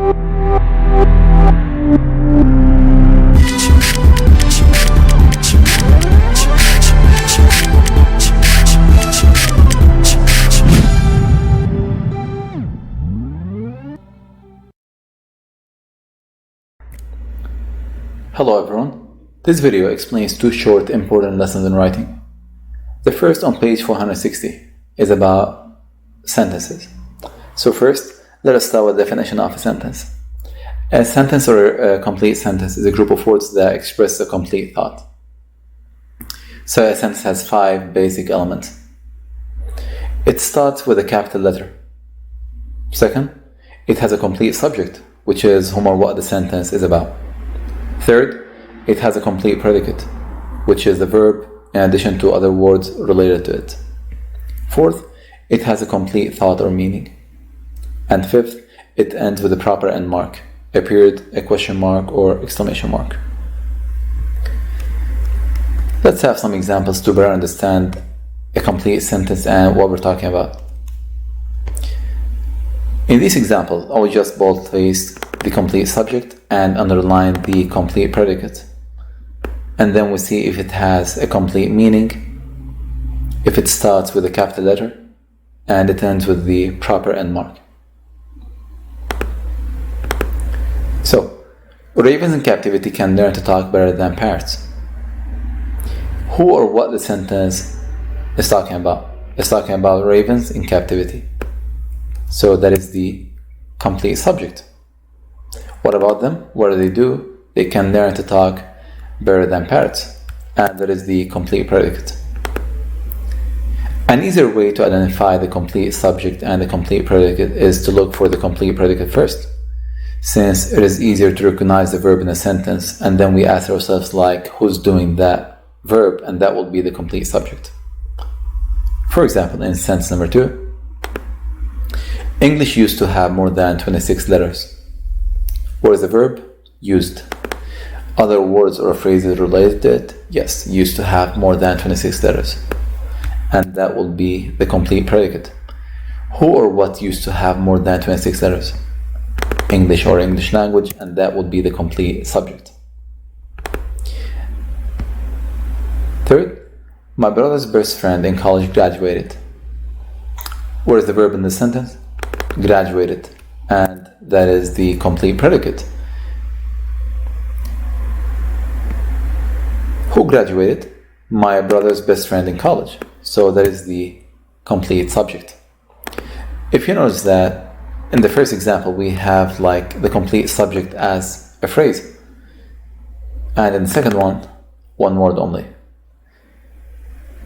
Hello everyone. This video explains two short important lessons in writing. The first on page 460 is about sentences. So first, let us start with the definition of a sentence. A sentence or a complete sentence is a group of words that express a complete thought. So a sentence has 5 basic elements. It starts with a capital letter. Second, it has a complete subject, which is whom or what the sentence is about. Third, it has a complete predicate, which is the verb in addition to other words related to it. Fourth, it has a complete thought or meaning. And fifth, it ends with a proper end mark, a period, a question mark, or exclamation mark. Let's have some examples to better understand a complete sentence and what we're talking about. In these examples, I will just bold-face the complete subject and underline the complete predicate. And then we see if it has a complete meaning, if it starts with a capital letter, and it ends with the proper end mark. So, ravens in captivity can learn to talk better than parrots. Who or what the sentence is talking about? It's talking about ravens in captivity. So that is the complete subject. What about them? What do? They can learn to talk better than parrots, and that is the complete predicate. An easier way to identify the complete subject and the complete predicate is to look for the complete predicate first, since it is easier to recognize the verb in a sentence, and then we ask ourselves like, who's doing that verb, and that will be the complete subject. For example, in sentence number 2, English used to have more than 26 letters. What is the verb? Used. Other words or phrases related to it? Yes, used to have more than 26 letters. And that will be the complete predicate. Who or what used to have more than 26 letters? English or English language, and that will be the complete subject. Third, my brother's best friend in college graduated. What is the verb in this sentence? Graduated, and that is the complete predicate. Who graduated? My brother's best friend in college. So that is the complete subject. If you notice that in the first example we have like the complete subject as a phrase, and in the second one word only.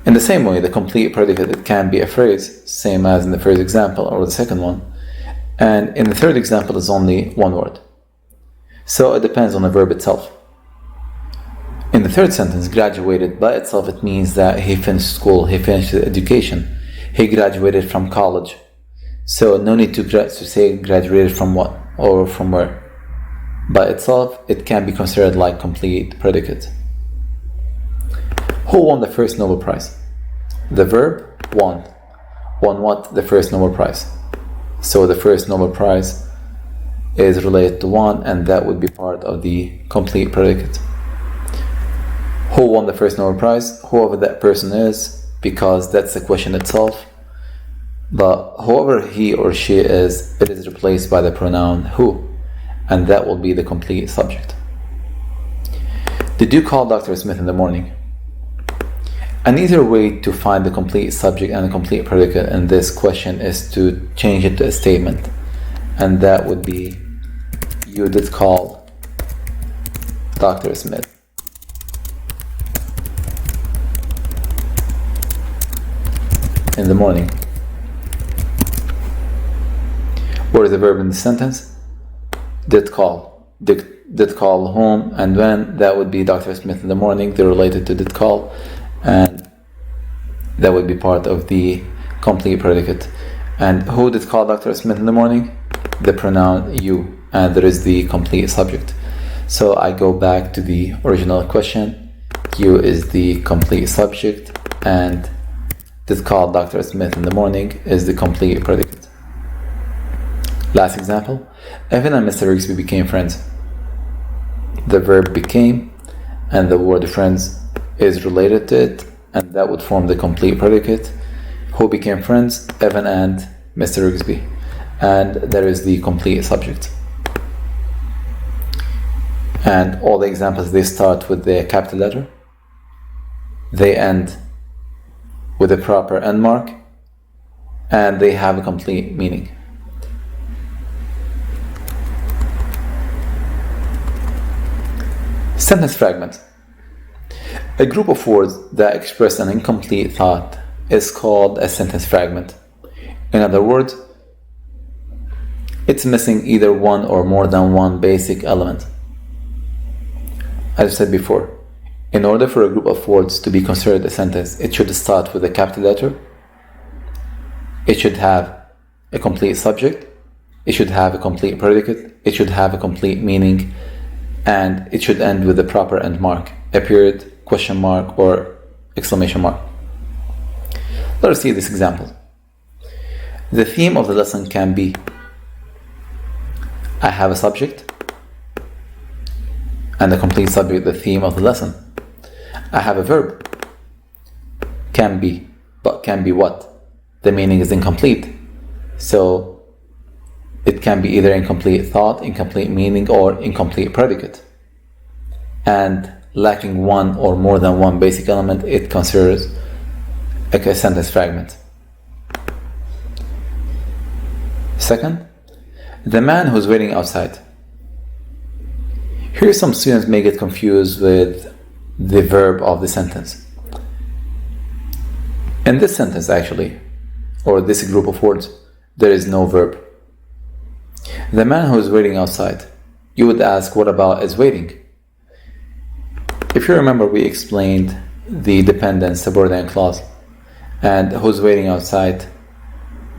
In the same way, the complete predicate, it can be a phrase, same as in the first example or the second one. And in the third example, it's only one word. So it depends on the verb itself. In the third sentence, graduated, by itself, it means that he finished school, he finished education. He graduated from college. So no need to say graduated from what or from where. By itself, it can be considered like complete predicate. Who won the first Nobel Prize? The verb won. Won what? The first Nobel Prize. So the first Nobel Prize is related to won, and that would be part of the complete predicate. Who won the first Nobel Prize? Whoever that person is, because that's the question itself. But whoever he or she is, it is replaced by the pronoun who, and that will be the complete subject. Did you call Dr. Smith in the morning? An easier way to find the complete subject and the complete predicate in this question is to change it to a statement, and that would be, you did call Dr. Smith. In the morning. What is the verb in the sentence? Did call. Did call whom and when? That would be Dr. Smith in the morning. They're related to did call, and that would be part of the complete predicate. And who did call Dr. Smith in the morning? The pronoun you, and there is the complete subject. So I go back to the original question. You is the complete subject, and did call Dr. Smith in the morning is the complete predicate. Last example, Evan and Mr. Rigsby became friends. The verb became and the word friends is related to it, and that would form the complete predicate. Who became friends? Evan and Mr. Rigsby. And there is the complete subject. And all the examples, they start with the capital letter. They end with a proper end mark. And they have a complete meaning. Sentence fragment. A group of words that express an incomplete thought is called a sentence fragment. In other words, it's missing either one or more than one basic element. As I said before, in order for a group of words to be considered a sentence, it should start with a capital letter. It should have a complete subject. It should have a complete predicate. It should have a complete meaning. And it should end with a proper end mark, a period, question mark, or exclamation mark. Let us see this example. The theme of the lesson can be: I have a subject and the complete subject, the theme of the lesson. I have a verb, can be, but can be what? The meaning is incomplete. So it can be either incomplete thought, incomplete meaning, or incomplete predicate. And lacking one or more than one basic element, it considers a sentence fragment. Second, the man who's waiting outside. Here some students may get confused with the verb of the sentence. In this sentence actually, or this group of words, there is no verb. The man who is waiting outside. You would ask, what about is waiting? If you remember, we explained the dependent subordinate clause, and who's waiting outside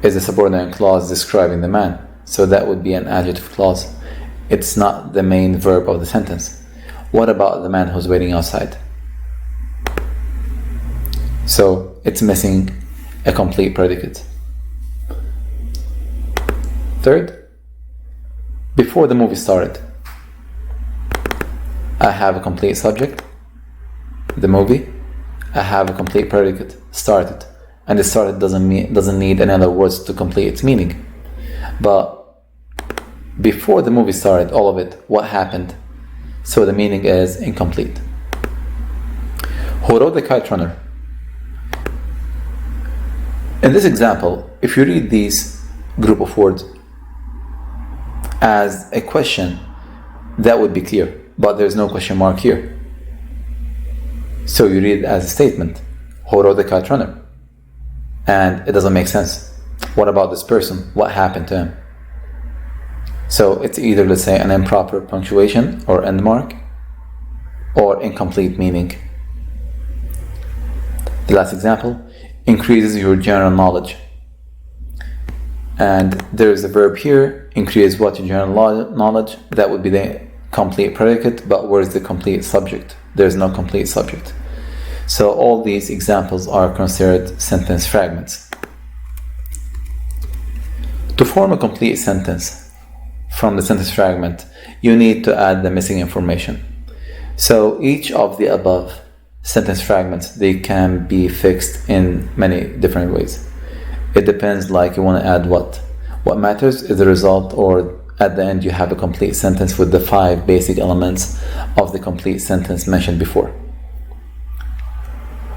is a subordinate clause describing the man. So that would be an adjective clause. It's not the main verb of the sentence. What about the man who's waiting outside? So it's missing a complete predicate. Third, before the movie started, I have a complete subject, the movie. I have a complete predicate, started. And the started doesn't need any other words to complete its meaning. But before the movie started, all of it, what happened? So the meaning is incomplete. Who rode the kite runner? In this example, if you read these group of words as a question, that would be clear, but there's no question mark here. So you read it as a statement, who rode the kite runner? And it doesn't make sense. What about this person? What happened to him? So it's either, let's say, an improper punctuation or end mark, or incomplete meaning. The last example, increases your general knowledge. And there is a verb here, increase what your general knowledge. That would be the complete predicate, but where's the complete subject? There's no complete subject. So all these examples are considered sentence fragments. To form a complete sentence from the sentence fragment, you need to add the missing information. So each of the above sentence fragments, they can be fixed in many different ways. It depends, like you want to add what. What matters is the result, or at the end you have a complete sentence with the 5 basic elements of the complete sentence mentioned before.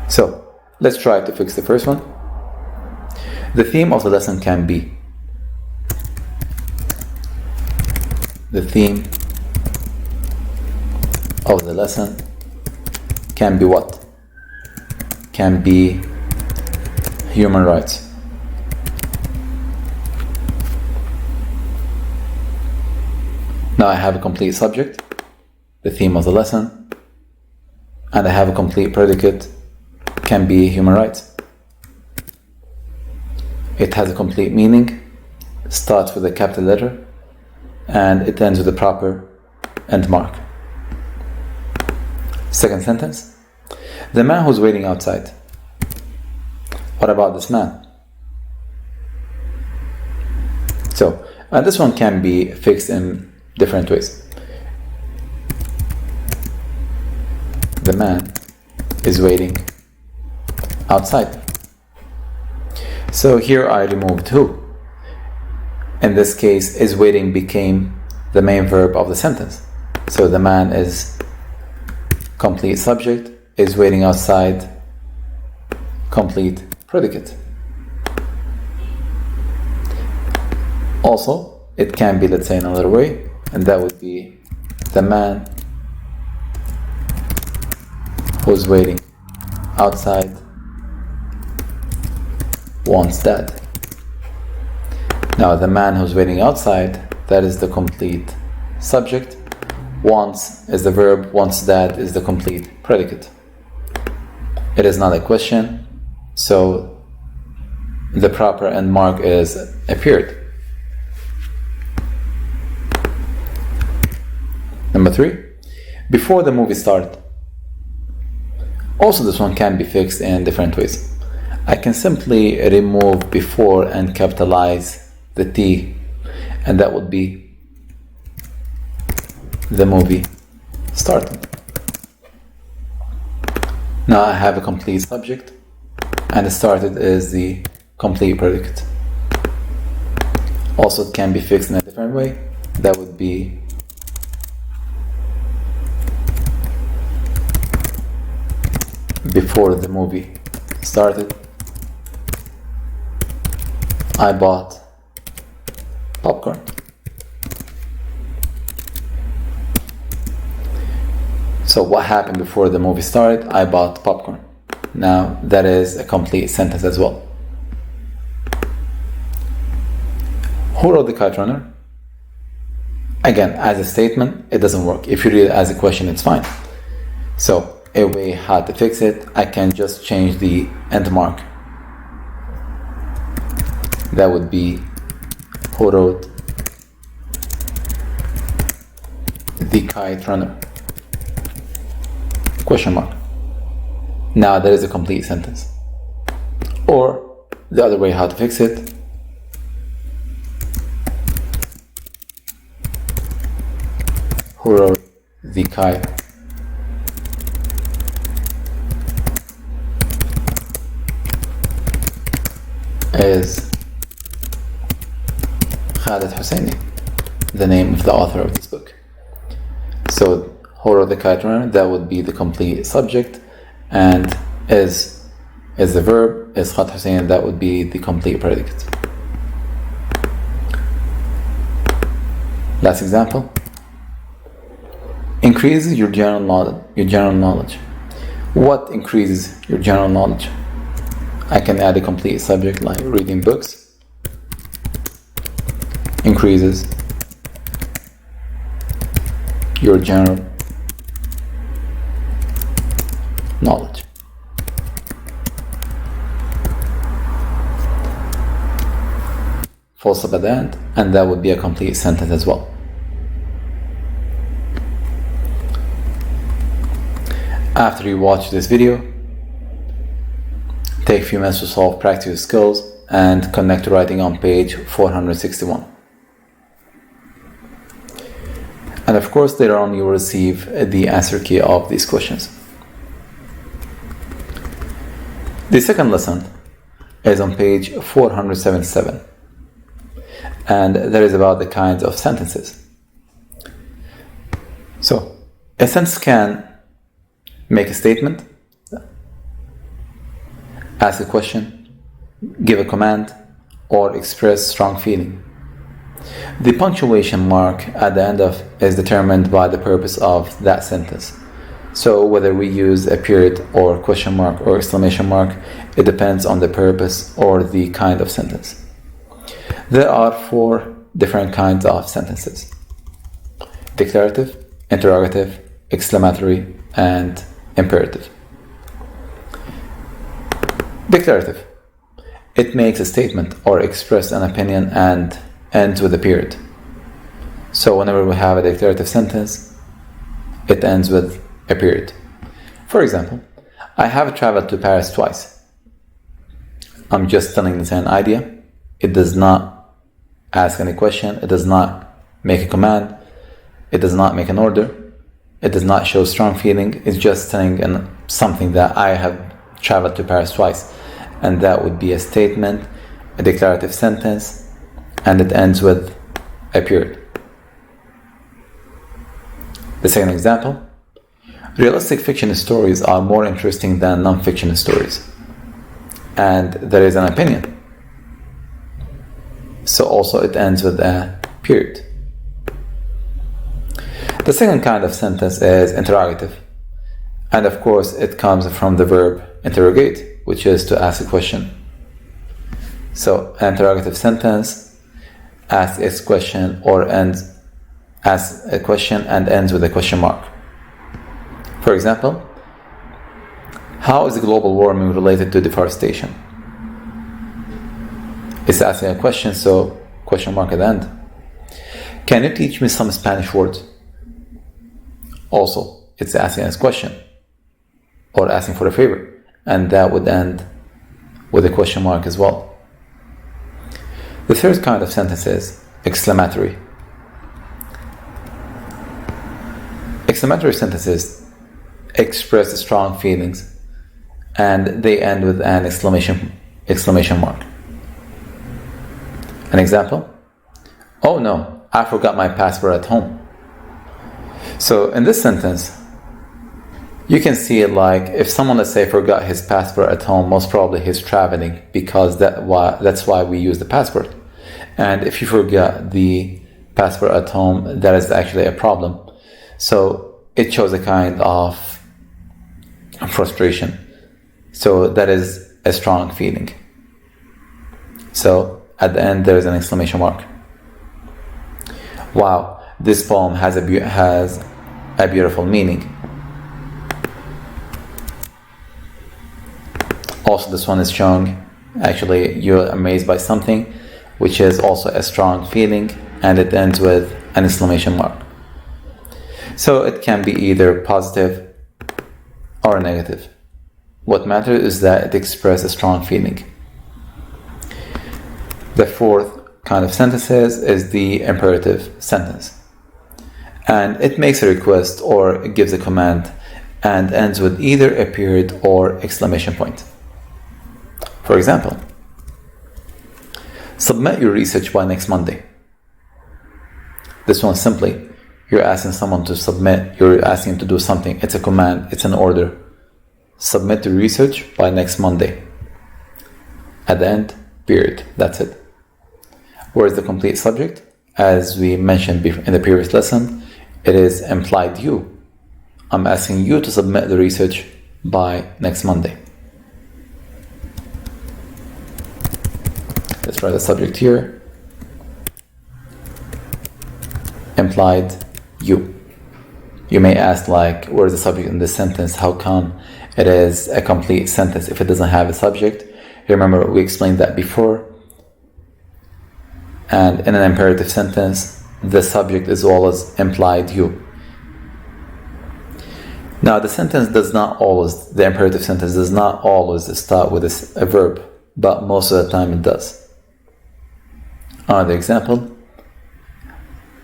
So let's try to fix the first one. The theme of the lesson can be. The theme of the lesson can be what? Can be human rights. Now I have a complete subject, the theme of the lesson, and I have a complete predicate, can be human rights. It has a complete meaning, starts with a capital letter, and it ends with a proper end mark. Second sentence, the man who's waiting outside. What about this man? So And this one can be fixed in different ways. The man is waiting outside. So here I removed who. In this case, is waiting became the main verb of the sentence. So the man is complete subject, is waiting outside complete predicate. Also, it can be, let's say, in another way, and that would be the man who's waiting outside wants dad. Now, the man who's waiting outside, that is the complete subject. Wants is the verb, wants dad is the complete predicate. It is not a question, so the proper end mark is a period. Number 3, before the movie started. Also, this one can be fixed in different ways. I can simply remove before and capitalize the T, and that would be the movie started. Now I have a complete subject, and started is the complete predicate. Also, it can be fixed in a different way. That would be before the movie started, I bought popcorn. So what happened before the movie started? I bought popcorn. Now that is a complete sentence as well. Who wrote the kite runner? Again, as a statement, it doesn't work. If you read it as a question, it's fine. So a way how to fix it, I can just change the end mark. That would be who wrote the kite runner? Question mark. Now that is a complete sentence. Or the other way how to fix it, who wrote the kite is Khaled Hosseini, the name of the author of this book. So who wrote the kite runner? That would be the complete subject, and is the verb, is Khaled Hosseini, that would be the complete predicate. Last example. Increases your general knowledge. What increases your general knowledge? I can add a complete subject like reading books. Increases your general knowledge. Full stop at the end, and that would be a complete sentence as well. After you watch this video, take a few minutes to solve practice skills and connect to writing on page 461. And of course, later on you will receive the answer key of these questions. The second lesson is on page 477, and that is about the kinds of sentences. So, a sentence can make a statement, ask a question, give a command, or express strong feeling. The punctuation mark at the end of is determined by the purpose of that sentence. So whether we use a period or question mark or exclamation mark, it depends on the purpose or the kind of sentence. There are 4 different kinds of sentences: declarative, interrogative, exclamatory, and imperative. Declarative. It makes a statement or expresses an opinion and ends with a period. So whenever we have a declarative sentence, it ends with a period. For example, I have traveled to Paris twice. I'm just telling this an idea. It does not ask any question. It does not make a command. It does not make an order. It does not show strong feeling. It's just telling something that I have traveled to Paris twice. And that would be a statement, a declarative sentence, and it ends with a period. The second example, realistic fiction stories are more interesting than non-fiction stories. And there is an opinion. So also it ends with a period. The second kind of sentence is interrogative. And of course it comes from the verb interrogate, which is to ask a question. So an interrogative sentence asks a question or asks a question and ends with a question mark. For example, how is global warming related to deforestation? It's asking a question, so question mark at the end. Can you teach me some Spanish words? Also, it's asking a question or asking for a favor, and that would end with a question mark as well. The third kind of sentence is exclamatory. Exclamatory sentences express strong feelings and they end with an exclamation mark. An example, oh no, I forgot my passport at home. So in this sentence, you can see it like if someone, let's say, forgot his passport at home, most probably he's traveling, because that's why we use the passport. And if you forget the passport at home, that is actually a problem. So it shows a kind of frustration. So that is a strong feeling. So at the end, there is an exclamation mark. Wow, this poem has a beautiful meaning. Also, this one is showing actually you're amazed by something, which is also a strong feeling, and it ends with an exclamation mark. So it can be either positive or negative. What matters is that it expresses a strong feeling. The fourth kind of sentences is the imperative sentence. And it makes a request or it gives a command and ends with either a period or exclamation point. For example, submit your research by next Monday. This one simply, you're asking someone to submit, you're asking him to do something. It's a command, it's an order. Submit the research by next Monday. At the end, period. That's it. Whereas the complete subject, as we mentioned in the previous lesson, it is implied you. I'm asking you to submit the research by next Monday. Let's write the subject here. Implied you. You may ask, like, where's the subject in this sentence? How come it is a complete sentence if it doesn't have a subject? Remember, we explained that before. And in an imperative sentence, the subject is always implied you. Now, the imperative sentence does not always start with a verb, but most of the time it does. Another example,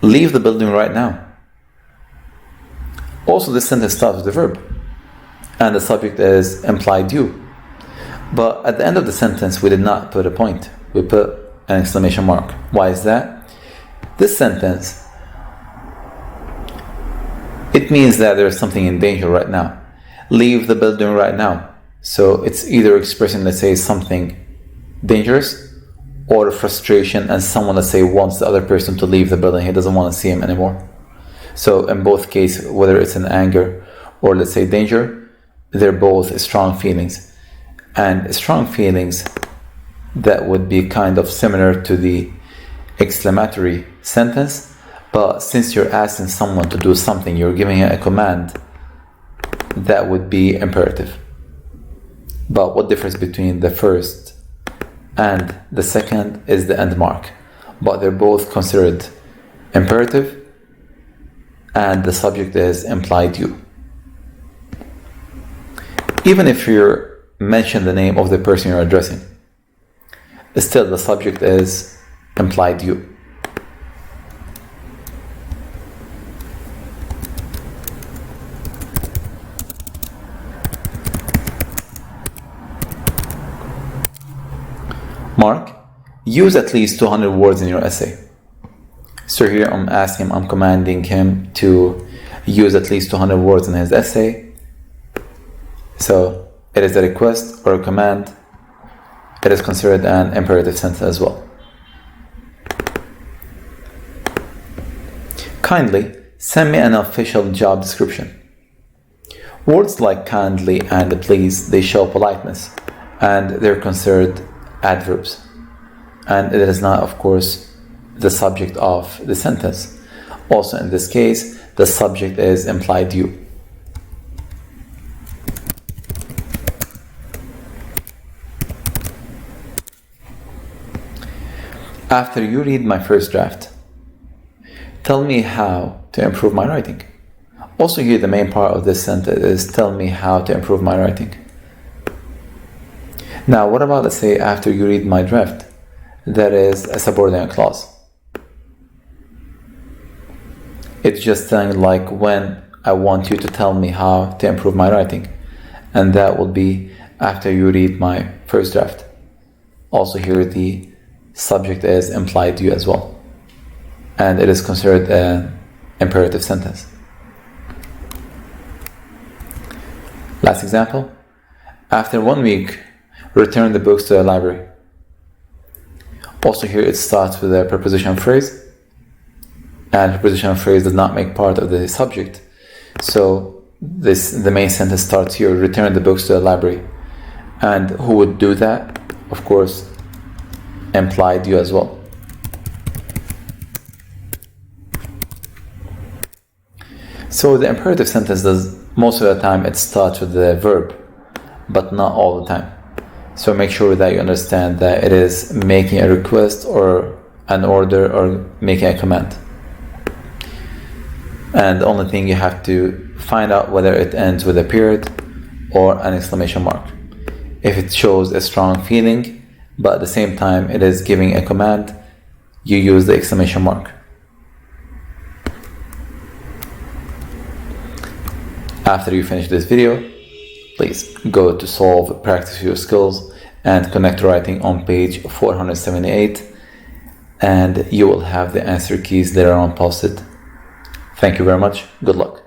leave the building right now. Also, this sentence starts with a verb, and the subject is implied you. But at the end of the sentence, we did not put a point. We put an exclamation mark. Why is that? This sentence, it means that there is something in danger right now. Leave the building right now. So it's either expressing, let's say, something dangerous or frustration, and someone, let's say, wants the other person to leave the building. He doesn't want to see him anymore. So in both cases, whether it's in anger or, let's say, danger, they're both strong feelings. And strong feelings that would be kind of similar to the exclamatory sentence, but since you're asking someone to do something, you're giving a command, that would be imperative. But what difference between the first and the second is the end mark. But they're both considered imperative, and the subject is implied you. Even if you mention the name of the person you're addressing, still the subject is implied you. Mark, use at least 200 words in your essay. So here I'm commanding him to use at least 200 words in his essay. So it is a request or a command. It is considered an imperative sentence as well. Kindly send me an official job description. Words like kindly and please, they show politeness, and they're considered adverbs. And it is not, of course, the subject of the sentence. Also in this case, the subject is implied you. After you read my first draft, tell me how to improve my writing. Also here, the main part of this sentence is tell me how to improve my writing. Now, what about, let's say, after you read my draft? That is a subordinate clause. It's just saying like when I want you to tell me how to improve my writing. And that will be after you read my first draft. Also here, the subject is implied you as well. And it is considered an imperative sentence. Last example. After 1 week, return the books to the library. Also here it starts with a prepositional phrase. And prepositional phrase does not make part of the subject. So the main sentence starts here, return the books to the library. And who would do that? Of course, implied you as well. So the imperative sentence does, most of the time it starts with the verb, but not all the time. So make sure that you understand that it is making a request or an order or making a command. And the only thing you have to find out whether it ends with a period or an exclamation mark. If it shows a strong feeling, but at the same time it is giving a command, you use the exclamation mark. After you finish this video, please go to solve, practice your skills, and connect writing on page 478, and you will have the answer keys later on posted. Thank you very much. Good luck.